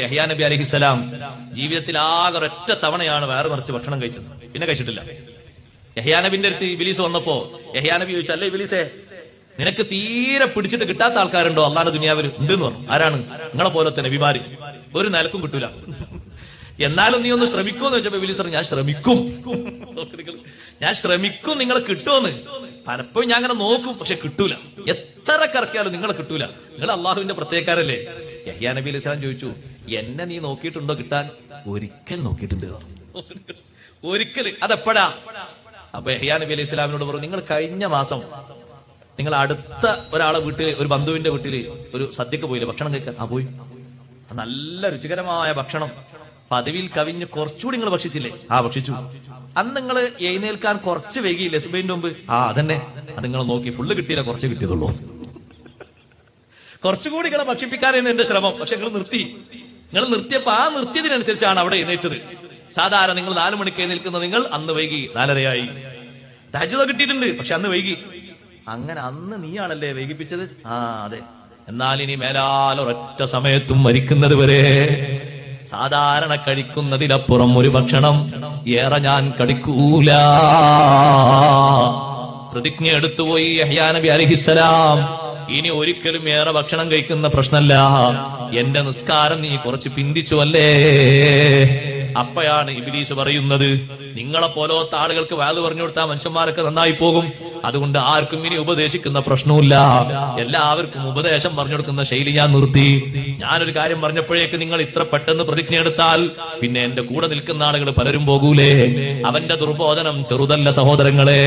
യഹ്യാ നബി അലൈഹിസ്സലാം ജീവിതത്തിൽ ആകെ ഒരൊറ്റ തവണയാണ് വയറ് നിറച്ച് ഭക്ഷണം കഴിച്ചത്, പിന്നെ കഴിച്ചിട്ടില്ല. യഹ്യാ നബിന്റെ അടുത്ത് ഇബ്ലീസ് വന്നപ്പോ യഹ്യാ നബി ചോദിച്ചു, അല്ലേ ഇബ്ലീസേ, നിനക്ക് തീരെ പിടിച്ചിട്ട് കിട്ടാത്ത ആൾക്കാരുണ്ടോ അള്ളാന്റെ ദുനിയാവിൽ? ഉണ്ടെന്ന് പറഞ്ഞു. ആരാണ്? നിങ്ങളെ പോലത്തെ നബിമാര്, ഒരു നിലക്കും കിട്ടൂല. എന്നാലും നീ ഒന്ന് ശ്രമിക്കുമെന്ന് വെച്ചപ്പോ ഇബ്ലീസ് പറഞ്ഞു, ഞാൻ ശ്രമിക്കും, ഞാൻ ശ്രമിക്കും, നിങ്ങളെ കിട്ടുമെന്ന്. പലപ്പോഴും ഞാൻ അങ്ങനെ നോക്കും, പക്ഷെ കിട്ടൂല. എത്ര കറക്കിയാലും നിങ്ങളെ കിട്ടൂല. നിങ്ങൾ അള്ളാഹുവിന്റെ പ്രത്യേകക്കാരല്ലേ? യഹ്യാ നബി അലൈഹി സ്വലാം ചോദിച്ചു, എന്നെ നീ നോക്കിയിട്ടുണ്ടോ കിട്ടാൻ? ഒരിക്കൽ നോക്കിയിട്ടുണ്ട്. ഒരിക്കൽ. അതെപ്പോഴാ? അപ്പൊ യഹ്യാ നബി അലൈഹി സ്വലാമിനോട് പറഞ്ഞു, നിങ്ങൾ കഴിഞ്ഞ മാസം നിങ്ങൾ അടുത്ത ഒരാളെ വീട്ടിൽ, ഒരു ബന്ധുവിന്റെ വീട്ടിൽ ഒരു സദ്യക്ക് പോയില്ലേ ഭക്ഷണം കഴിക്കാൻ? ആ പോയി. നല്ല രുചികരമായ ഭക്ഷണം, പതിവിൽ കവിഞ്ഞ് കുറച്ചുകൂടി നിങ്ങൾ ഭക്ഷിച്ചില്ലേ? ആ ഭക്ഷിച്ചു. അന്ന് നിങ്ങൾ എഴുന്നേൽക്കാൻ കുറച്ച് വൈകിയില്ലേ സുബൈന്റെ മുമ്പ്? ആ അതന്നെ. അത് നിങ്ങൾ നോക്കി, ഫുള്ള് കിട്ടിയില്ല, കുറച്ച് കിട്ടിയതുള്ളൂ. കുറച്ചുകൂടി നിങ്ങളെ ഭക്ഷിപ്പിക്കാനായിരുന്നു എന്റെ ശ്രമം, പക്ഷെ നിങ്ങൾ നിർത്തി. നിങ്ങൾ നിർത്തിയപ്പോ ആ നിർത്തിയതിനനുസരിച്ചാണ് അവിടെ എഴുന്നേറ്റത്. സാധാരണ നിങ്ങൾ 4 മണിക്ക് എഴുന്നേൽക്കുന്ന നിങ്ങൾ അന്ന് വൈകി, 4:30 തഹജ്ജുദ് കിട്ടിയിട്ടുണ്ട്, പക്ഷെ അന്ന് വൈകി. അങ്ങനെ അന്ന് നീയാണല്ലേ വൈകിപ്പിച്ചത്? ആ അതെ. എന്നാൽ ഇനി മേലാൽ ഒരൊറ്റ സമയത്തും മരിക്കുന്നത് വരെ സാധാരണ കഴിക്കുന്നതിലപ്പുറം ഒരു ഭക്ഷണം ഏറെ ഞാൻ കഴിക്കൂല. പ്രതിജ്ഞ എടുത്തുപോയി യഹ്യാ നബി അലൈഹിസ്സലാം. ഇനി ഒരിക്കലും ഏറെ ഭക്ഷണം കഴിക്കുന്ന പ്രശ്നമല്ല. എന്റെ നിസ്കാരം നീ കുറച്ച് പിന്തിച്ചു അല്ലേ? അപ്പോഴാണ് ഇബ്ലീസ് പറയുന്നത്, നിങ്ങളെ പോലത്തെ ആളുകൾക്ക് വഅദ് പറഞ്ഞു കൊടുത്താൽ മനുഷ്യന്മാരൊക്കെ നന്നായി പോകും, അതുകൊണ്ട് ആർക്കും ഇനി ഉപദേശിക്കുന്ന പ്രശ്നമില്ല, എല്ലാവർക്കും ഉപദേശം പറഞ്ഞു കൊടുക്കുന്ന ശൈലി ഞാൻ നിർത്തി. ഞാനൊരു കാര്യം പറഞ്ഞപ്പോഴേക്ക് നിങ്ങൾ ഇത്ര പെട്ടെന്ന് പ്രതിജ്ഞ എടുത്താൽ പിന്നെ എന്റെ കൂടെ നിൽക്കുന്ന ആളുകൾ പലരും പോകൂലേ? അവന്റെ ദുർബോധനം ചെറുതല്ല സഹോദരങ്ങളെ.